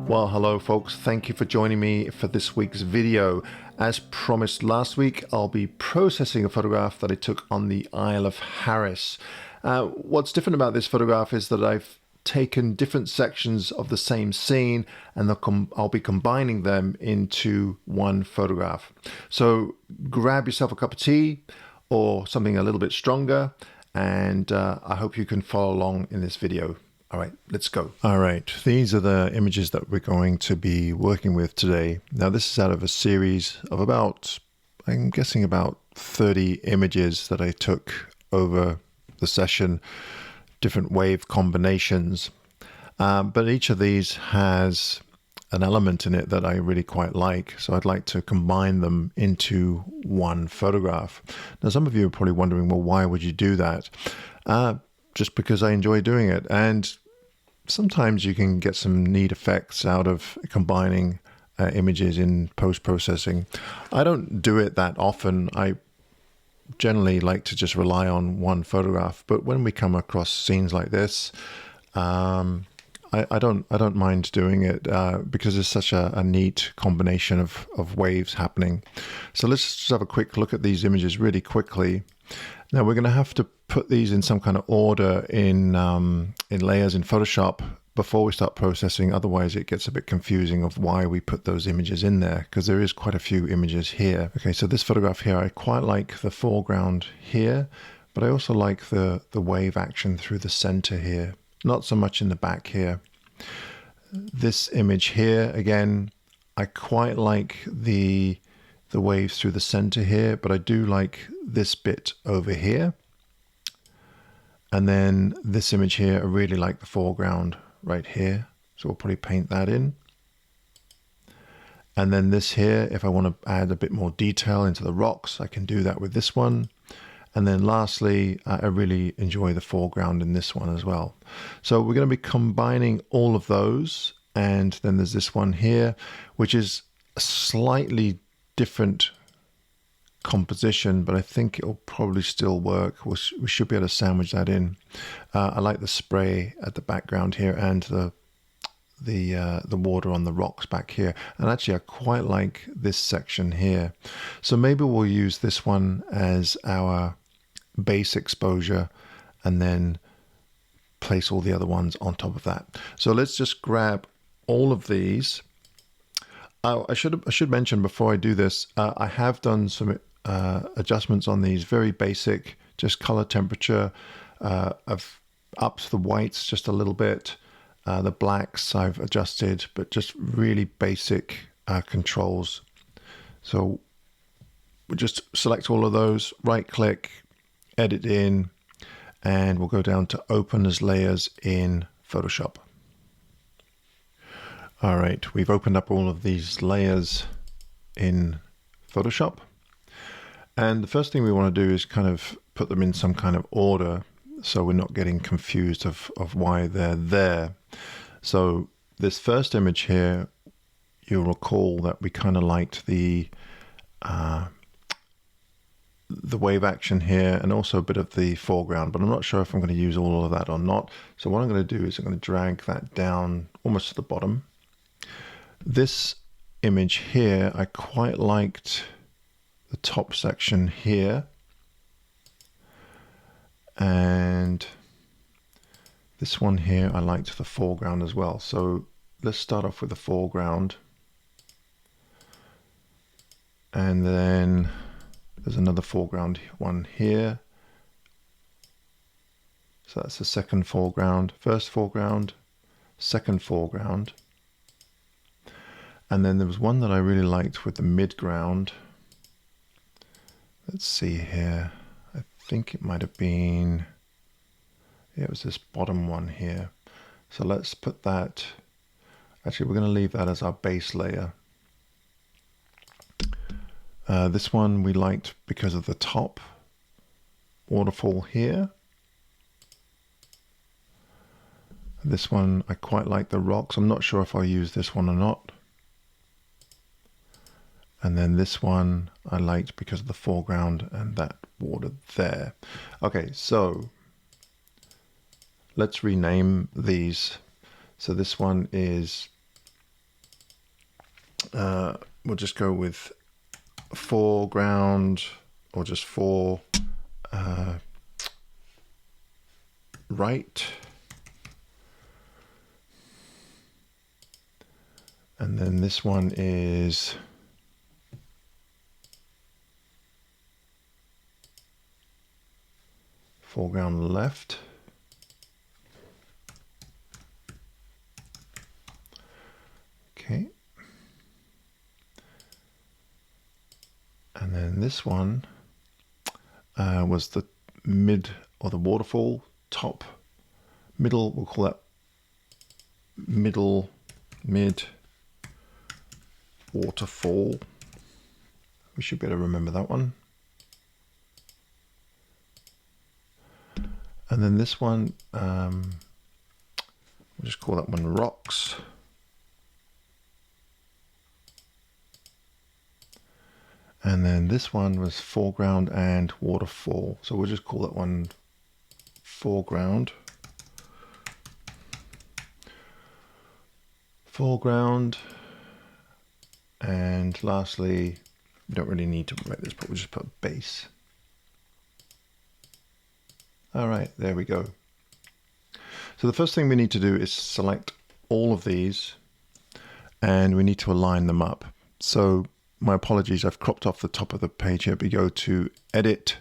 Well, hello folks, thank you for joining me for this week's video. As promised last week, I'll be processing a photograph that I took on the Isle of Harris. What's different about this photograph is that I've taken different sections of the same scene and I'll be combining them into one photograph. So grab yourself a cup of tea or something a little bit stronger, and I hope you can follow along in this video. All right, let's go. All right, these are the images that we're going to be working with today. Now, this is out of a series of about, I'm guessing about 30 images that I took over the session, different wave combinations. But each of these has an element in it that I really quite like. So I'd like to combine them into one photograph. Now, some of you are probably wondering, well, why would you do that? Just because I enjoy doing it. And sometimes you can get some neat effects out of combining images in post-processing. I don't do it that often. I generally like to just rely on one photograph. But when we come across scenes like this, I don't mind doing it because it's such a neat combination of waves happening. So let's just have a quick look at these images really quickly. Now we're going to have to put these in some kind of order in layers in Photoshop before we start processing. Otherwise it gets a bit confusing of why we put those images in there, because there is quite a few images here. Okay, so this photograph here, I quite like the foreground here, but I also like the wave action through the center here. Not so much in the back here. This image here, again, I quite like the waves through the center here, but I do like this bit over here. And then this image here, I really like the foreground right here. So we'll probably paint that in. And then this here, if I want to add a bit more detail into the rocks, I can do that with this one. And then lastly, I really enjoy the foreground in this one as well. So we're going to be combining all of those. And then there's this one here, which is a slightly different composition, but I think it'll probably still work. We should be able to sandwich that in. I like the spray at the background here and the water on the rocks back here. And actually, I quite like this section here. So maybe we'll use this one as our base exposure and then place all the other ones on top of that. So let's just grab all of these. I should mention before I do this, I have done some adjustments on these, very basic, just color temperature. I've upped the whites just a little bit. The blacks I've adjusted, but just really basic controls. So we'll just select all of those, right click, edit in, and we'll go down to open as layers in Photoshop. All right, we've opened up all of these layers in Photoshop. And the first thing we want to do is kind of put them in some kind of order so we're not getting confused of why they're there. So this first image here, you'll recall that we kind of liked the wave action here and also a bit of the foreground, but I'm not sure if I'm going to use all of that or not. So what I'm going to do is I'm going to drag that down almost to the bottom. This image here, I quite liked the top section here. And this one here, I liked the foreground as well. So let's start off with the foreground. And then there's another foreground one here. So that's the second foreground, first foreground, second foreground. And then there was one that I really liked with the midground. Let's see here. I think it might have been, yeah, it was this bottom one here. So let's put that, actually we're going to leave that as our base layer. This one we liked because of the top waterfall here. This one I quite like the rocks. I'm not sure if I'll use this one or not. And then this one I liked because of the foreground and that water there. Okay, so let's rename these. So this one is we'll just go with foreground, or just right. And then this one is foreground left. Okay. And then this one was the mid, or the waterfall, top, middle, we'll call that mid waterfall. We should be able to remember that one. And then this one, we'll just call that one rocks. And then this one was foreground and waterfall. So we'll just call that one foreground. Foreground. And lastly, we don't really need to write this, but we'll just put base. All right, there we go. So the first thing we need to do is select all of these, and we need to align them up. So my apologies, I've cropped off the top of the page here. We go to Edit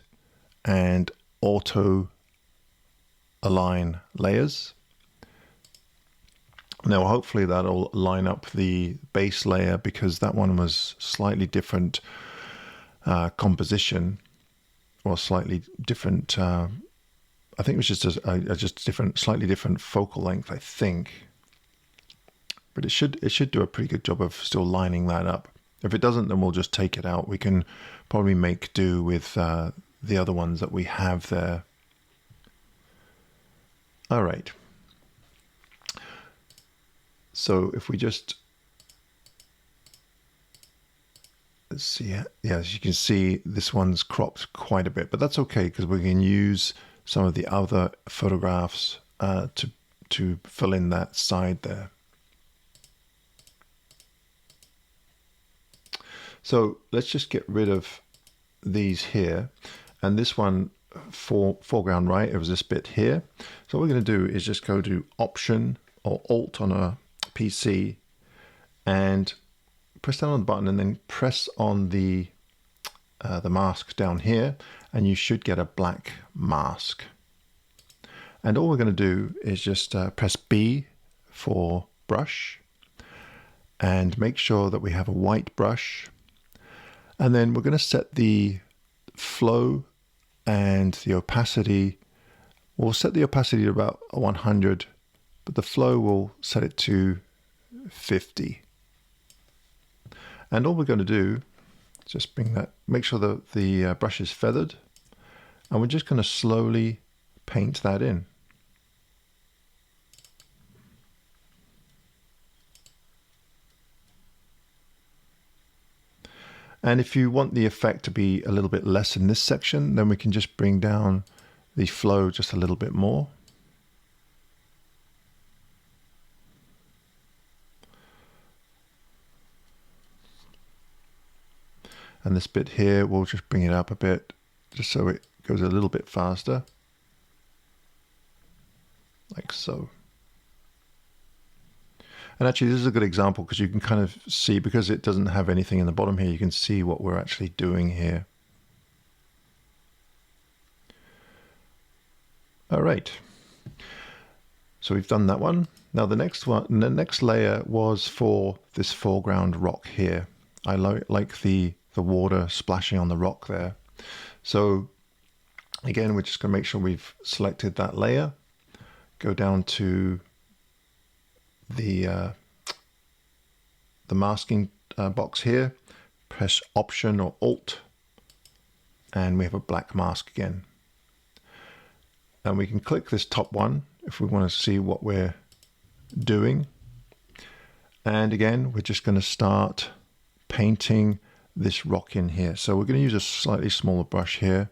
and Auto Align Layers. Now hopefully that'll line up the base layer, because that one was slightly different composition, or slightly different, I think it was just just different, slightly different focal length, I think. But it should do a pretty good job of still lining that up. If it doesn't, then we'll just take it out. We can probably make do with the other ones that we have there. All right. So if we just, let's see, yeah, as you can see, this one's cropped quite a bit, but that's okay, because we can use some of the other photographs to fill in that side there. So let's just get rid of these here. And this one, foreground right, it was this bit here. So what we're going to do is just go to Option or Alt on a PC and press down on the button, and then press on the mask down here, and you should get a black mask. And all we're going to do is just press B for brush, and make sure that we have a white brush. And then we're going to set the flow and the opacity. We'll set the opacity to about 100, but the flow we'll set it to 50. And all we're going to do is just bring that, make sure that the brush is feathered, and we're just going to slowly paint that in. And if you want the effect to be a little bit less in this section, then we can just bring down the flow just a little bit more. And this bit here, we'll just bring it up a bit, just so it goes a little bit faster, like so. And actually, this is a good example, because you can kind of see, because it doesn't have anything in the bottom here, you can see what we're actually doing here. All right. So we've done that one. Now the next one, the next layer was for this foreground rock here. I like the water splashing on the rock there. So again, we're just going to make sure we've selected that layer. Go down to the masking box here, press Option or Alt, and we have a black mask again. And we can click this top one if we want to see what we're doing. And again, we're just going to start painting this rock in here. So we're going to use a slightly smaller brush here,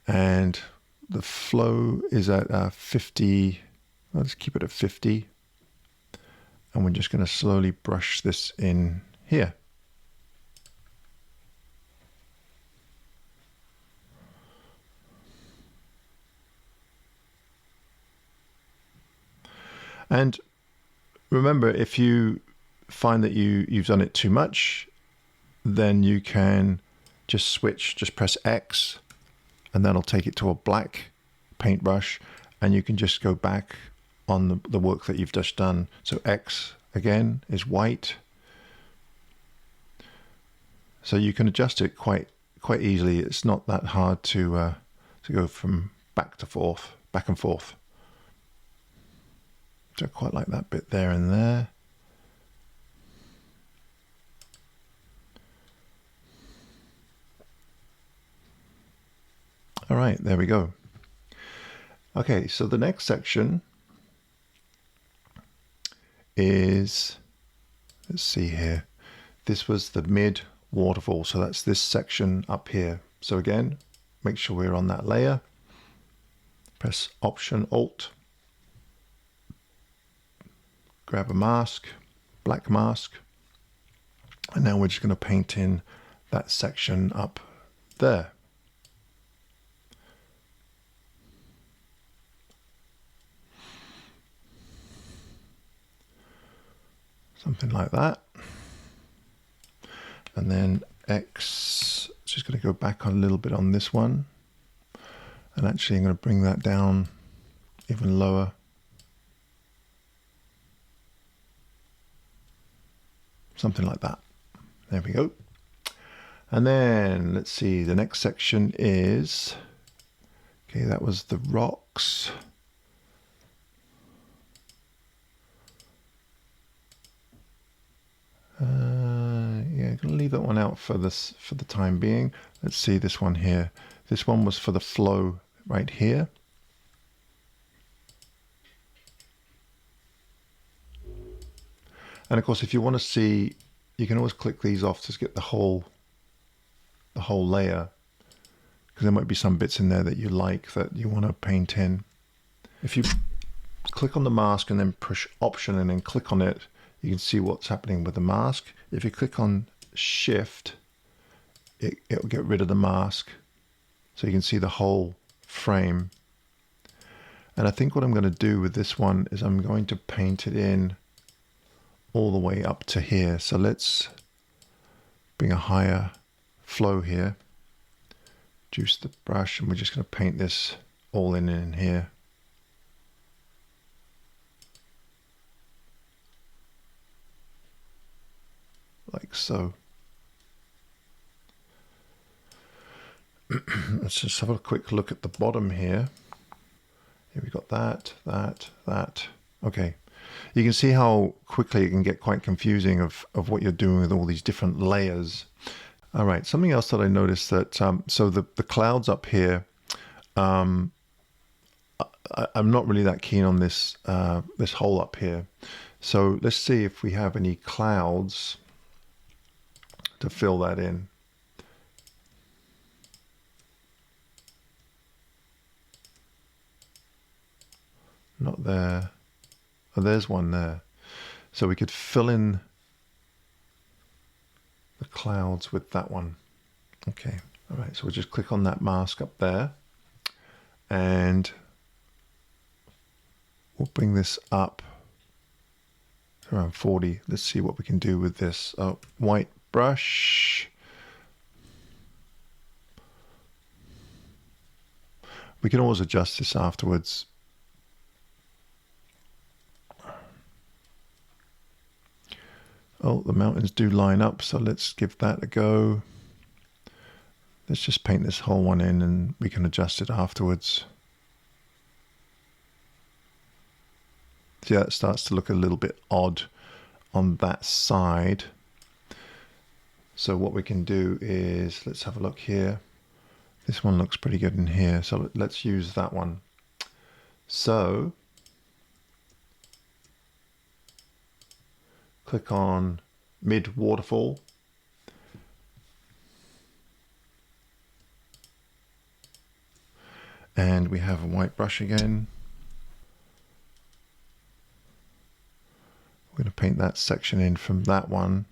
and the flow is at 50. Let's keep it at 50. And we're just going to slowly brush this in here. And remember, if you find that you've done it too much, then you can just switch, just press X, and that'll take it to a black paintbrush, and you can just go back on the work that you've just done. So X again is white. So you can adjust it quite easily. It's not that hard to go from back and forth. So I quite like that bit there and there. All right, there we go. Okay, so the next section is, let's see here. This was the mid waterfall, so that's this section up here. So again, make sure we're on that layer. Press Option Alt. Grab a mask, black mask. And now we're just going to paint in that section up there. Something like that. And then X, just going to go back on a little bit on this one. And actually I'm going to bring that down even lower. Something like that. There we go. And then let's see, the next section is, okay, that was the rocks. Yeah, I'm gonna leave that one out for the time being. Let's see this one here. This one was for the flow right here. And of course, if you want to see, you can always click these off to get the whole layer, because there might be some bits in there that you like that you want to paint in. If you click on the mask and then push Option and then click on it, you can see what's happening with the mask. If you click on Shift, it'll get rid of the mask, so you can see the whole frame. And I think what I'm going to do with this one is I'm going to paint it in all the way up to here. So let's bring a higher flow here. Juice the brush, and we're just going to paint this all in here. Like so. Let's just have a quick look at the bottom here. Here we got that. Okay. You can see how quickly it can get quite confusing of what you're doing with all these different layers. All right, something else that I noticed that, so the clouds up here, I'm not really that keen on this, this hole up here. So let's see if we have any clouds to fill that in. Not there. Oh, there's one there. So we could fill in the clouds with that one. Okay. All right. So we'll just click on that mask up there, and we'll bring this up to around 40. Let's see what we can do with this. Oh, white brush. We can always adjust this afterwards. Oh, the mountains do line up, so let's give that a go. Let's just paint this whole one in, and we can adjust it afterwards. See, that starts to look a little bit odd on that side. So what we can do is, let's have a look here. This one looks pretty good in here, so let's use that one. So click on mid waterfall. And we have a white brush again. We're going to paint that section in from that one.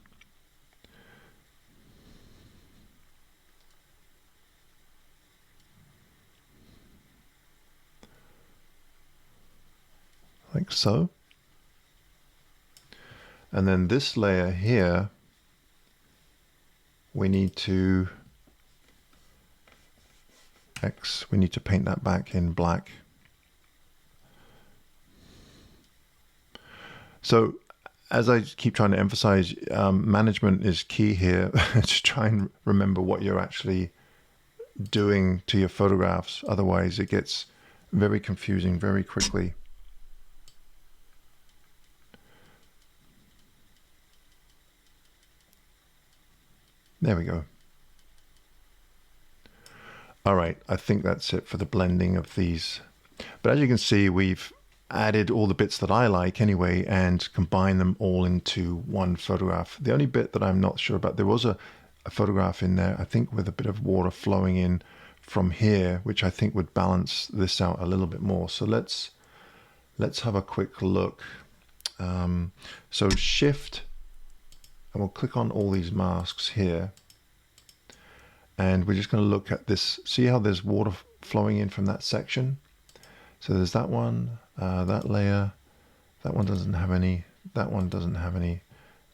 Like so. And then this layer here, we need to paint that back in black. So as I keep trying to emphasize, management is key here. To try and remember what you're actually doing to your photographs. Otherwise it gets very confusing very quickly. There we go. All right, I think that's it for the blending of these. But as you can see, we've added all the bits that I like anyway and combined them all into one photograph. The only bit that I'm not sure about, there was a photograph in there, I think with a bit of water flowing in from here, which I think would balance this out a little bit more. So let's have a quick look. So shift, and we'll click on all these masks here. And we're just going to look at this. See how there's water flowing in from that section? So there's that one, that layer, that one doesn't have any, that one doesn't have any,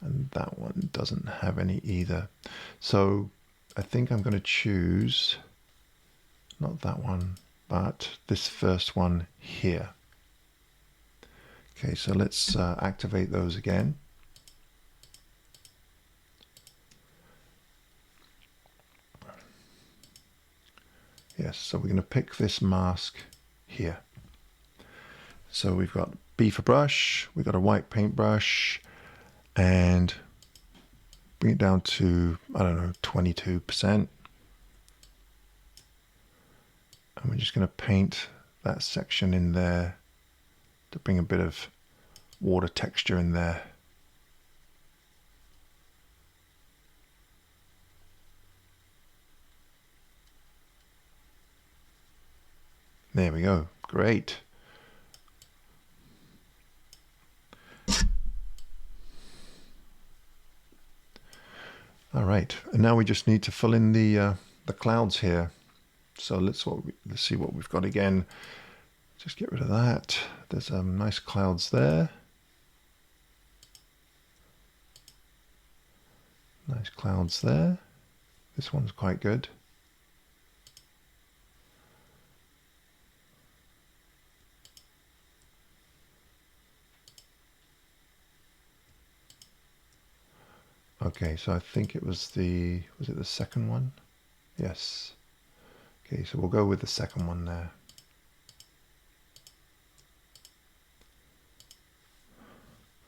and that one doesn't have any either. So I think I'm going to choose, not that one, but this first one here. Okay, so let's activate those again. Yes, so we're going to pick this mask here. So we've got B for brush, we've got a white paintbrush, and bring it down to, I don't know, 22%. And we're just going to paint that section in there to bring a bit of water texture in there. There we go. Great. All right, and now we just need to fill in the clouds here. So let's see what we've got again. Just get rid of that. There's nice clouds there. Nice clouds there. This one's quite good. Okay, so I think it was was it the second one? Yes. Okay, so we'll go with the second one there.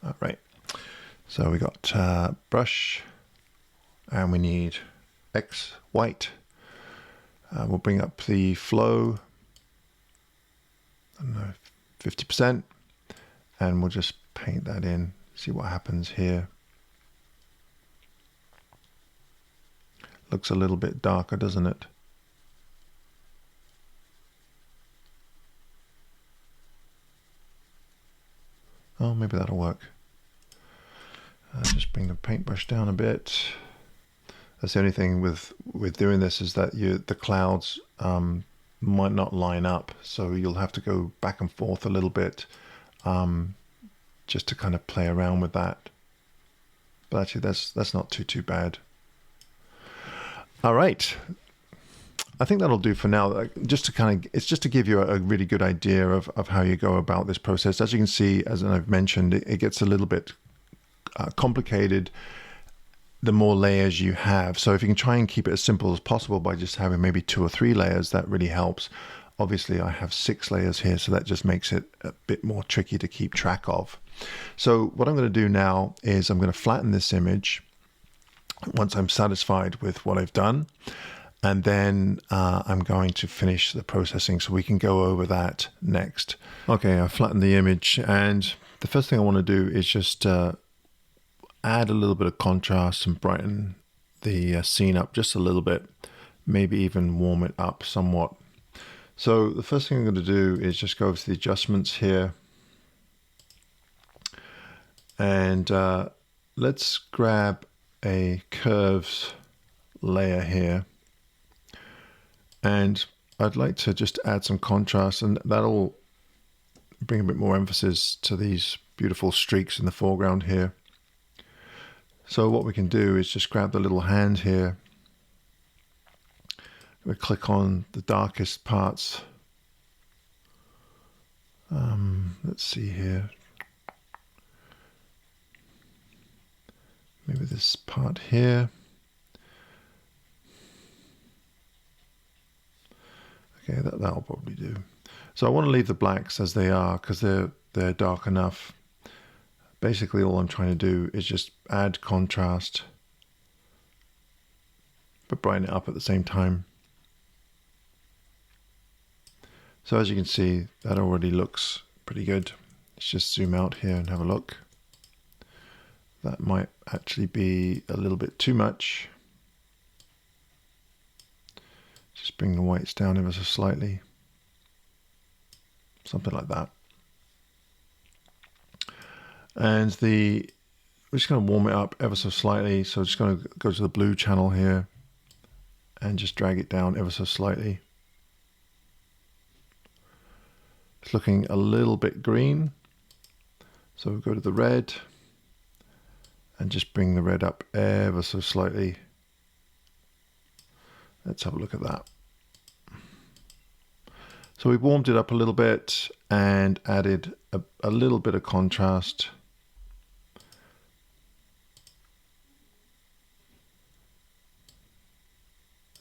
All right, so we got brush, and we need X white. We'll bring up the flow, I don't know, 50%, and we'll just paint that in, see what happens here. Looks a little bit darker, doesn't it? Oh, maybe that'll work. Just bring the paintbrush down a bit. That's the only thing with doing this, is that the clouds might not line up, so you'll have to go back and forth a little bit just to kind of play around with that. But actually, that's not too bad. All right, I think that'll do for now. Just to it's just to give you a really good idea of how you go about this process. As you can see, as I've mentioned, it gets a little bit complicated the more layers you have. So if you can try and keep it as simple as possible by just having maybe 2 or 3 layers, that really helps. Obviously, I have 6 layers here, so that just makes it a bit more tricky to keep track of. So what I'm going to do now is I'm going to flatten this image once I'm satisfied with what I've done, and then I'm going to finish the processing so we can go over that next. Okay, I flattened the image, and the first thing I want to do is just add a little bit of contrast and brighten the scene up just a little bit, maybe even warm it up somewhat. So the first thing I'm going to do is just go over to the adjustments here, and let's grab a curves layer here, and I'd like to just add some contrast, and that'll bring a bit more emphasis to these beautiful streaks in the foreground here. So what we can do is just grab the little hand here. We click on the darkest parts. Let's see here. Maybe this part here. Okay, that'll probably do. So I want to leave the blacks as they are because they're dark enough. Basically, all I'm trying to do is just add contrast, but brighten it up at the same time. So as you can see, that already looks pretty good. Let's just zoom out here and have a look. That might actually be a little bit too much. Just bring the whites down ever so slightly. Something like that. And we're just going to warm it up ever so slightly. So just going to go to the blue channel here and just drag it down ever so slightly. It's looking a little bit green. So we'll go to the red and just bring the red up ever so slightly. Let's have a look at that. So we've warmed it up a little bit and added a little bit of contrast.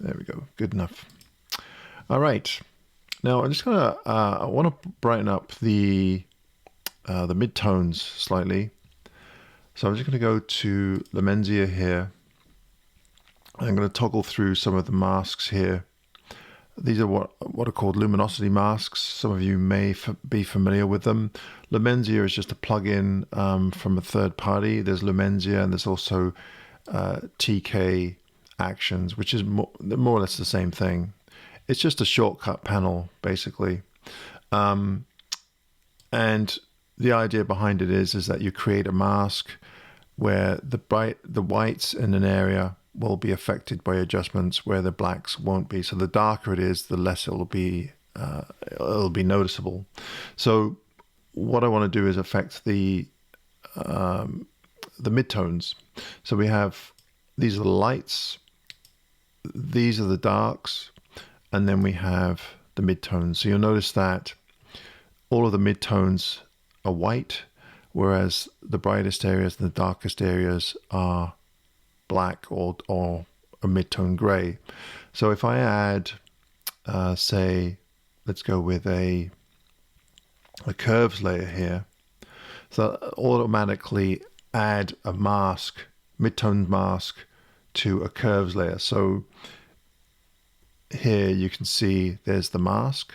There we go, good enough. All right, now I'm just gonna, I wanna brighten up the midtones slightly. So I'm just gonna go to Lemenzia here. I'm gonna toggle through some of the masks here. These are what are called luminosity masks. Some of you may be familiar with them. Lemenzia is just a plugin from a third party. There's Lemenzia and there's also TK Actions, which is more or less the same thing. It's just a shortcut panel, basically. And the idea behind it is that you create a mask where the whites in an area will be affected by adjustments where the blacks won't be. So the darker it is, the less it'll be noticeable. So what I want to do is affect the midtones. So we have, these are the lights, these are the darks, and then we have the midtones. So you'll notice that all of the midtones are white, whereas the brightest areas and the darkest areas are black or a midtone gray. So if I add, say, let's go with a curves layer here, so automatically add a mask, midtone mask, to a curves layer. So here you can see there's the mask,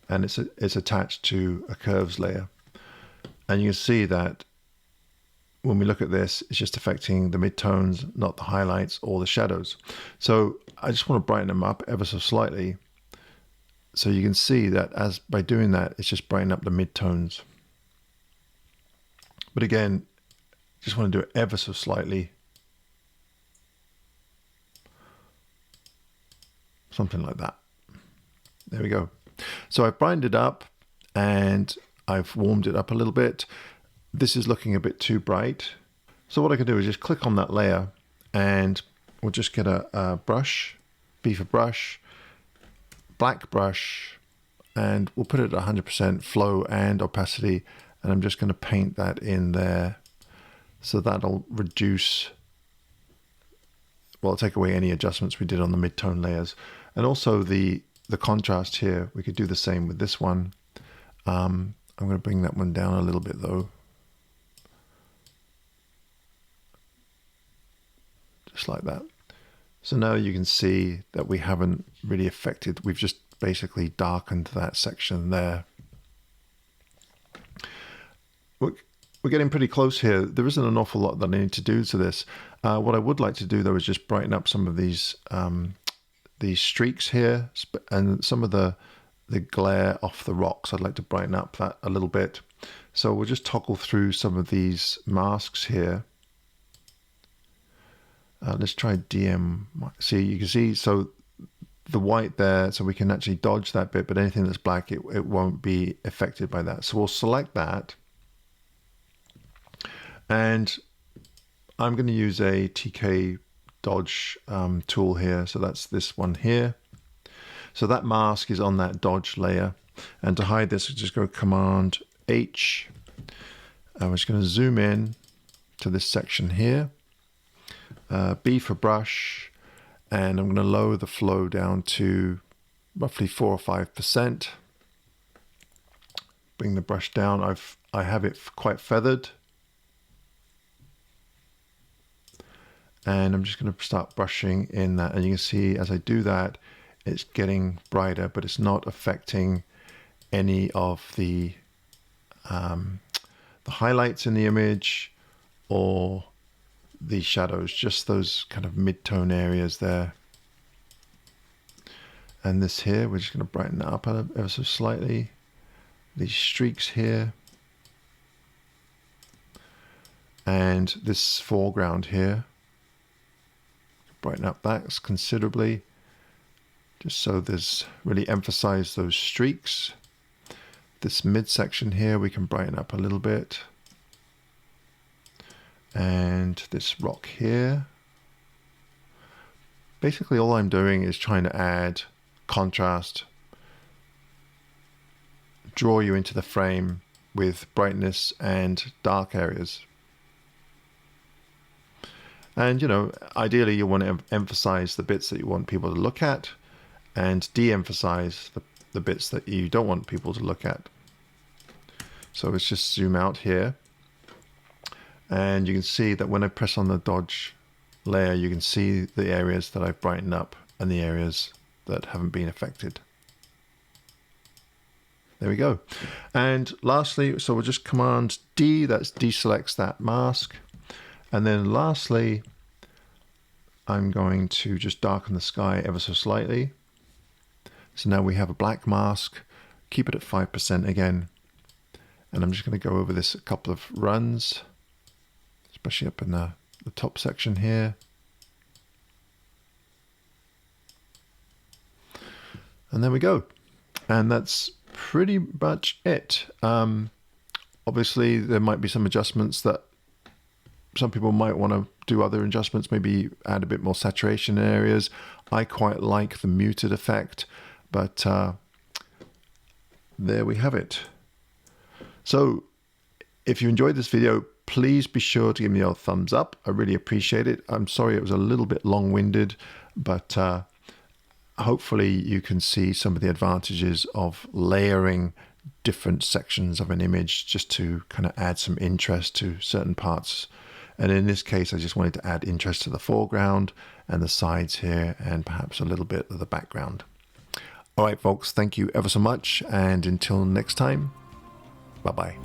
and it's attached to a curves layer, and you can see that when we look at this, it's just affecting the midtones, not the highlights or the shadows. So I just want to brighten them up ever so slightly. So you can see that by doing that, it's just brightening up the midtones. But again, just want to do it ever so slightly. Something like that. There we go. So I've brightened it up and I've warmed it up a little bit. This is looking a bit too bright. So what I can do is just click on that layer and we'll just get a brush, B for brush, black brush, and we'll put it at 100% flow and opacity. And I'm just going to paint that in there. So that'll reduce, well, take away any adjustments we did on the midtone layers. And also the contrast here, we could do the same with this one. I'm going to bring that one down a little bit though. Just like that. So now you can see that we haven't really affected, we've just basically darkened that section there. We're getting pretty close here. There isn't an awful lot that I need to do to this. What I would like to do though is just brighten up some of these streaks here and some of the glare off the rocks. I'd like to brighten up that a little bit. So we'll just toggle through some of these masks here. Let's try DM. See, you can see, so the white there, so we can actually dodge that bit, but anything that's black, it won't be affected by that. So we'll select that. And I'm going to use a TK dodge tool here. So that's this one here. So that mask is on that dodge layer. And to hide this, just go Command H. I'm just going to zoom in to this section here. B for brush. And I'm going to lower the flow down to roughly 4 or 5%. Bring the brush down. I have it quite feathered. And I'm just going to start brushing in that. And you can see as I do that, it's getting brighter, but it's not affecting any of the highlights in the image or the shadows, just those kind of mid-tone areas there. And this here, we're just going to brighten that up ever so slightly. These streaks here. And this foreground here. Brighten up that considerably. Just so there's really emphasize those streaks. This midsection here we can brighten up a little bit. And this rock here. Basically all I'm doing is trying to add contrast, draw you into the frame with brightness and dark areas. And you know, ideally you want to emphasize the bits that you want people to look at and de-emphasize the bits that you don't want people to look at. So let's just zoom out here. And you can see that when I press on the dodge layer, you can see the areas that I've brightened up and the areas that haven't been affected. There we go. And lastly, so we'll just Command D, that deselects that mask. And then lastly, I'm going to just darken the sky ever so slightly. So now we have a black mask, keep it at 5% again. And I'm just going to go over this a couple of runs, especially up in the top section here. And there we go. And that's pretty much it. Obviously, there might be some adjustments that some people might want to do other adjustments, maybe add a bit more saturation in areas. I quite like the muted effect, but there we have it. So if you enjoyed this video, please be sure to give me a thumbs up. I really appreciate it. I'm sorry it was a little bit long-winded, but hopefully you can see some of the advantages of layering different sections of an image just to kind of add some interest to certain parts. And in this case, I just wanted to add interest to the foreground and the sides here and perhaps a little bit of the background. All right, folks, thank you ever so much. And until next time, bye-bye.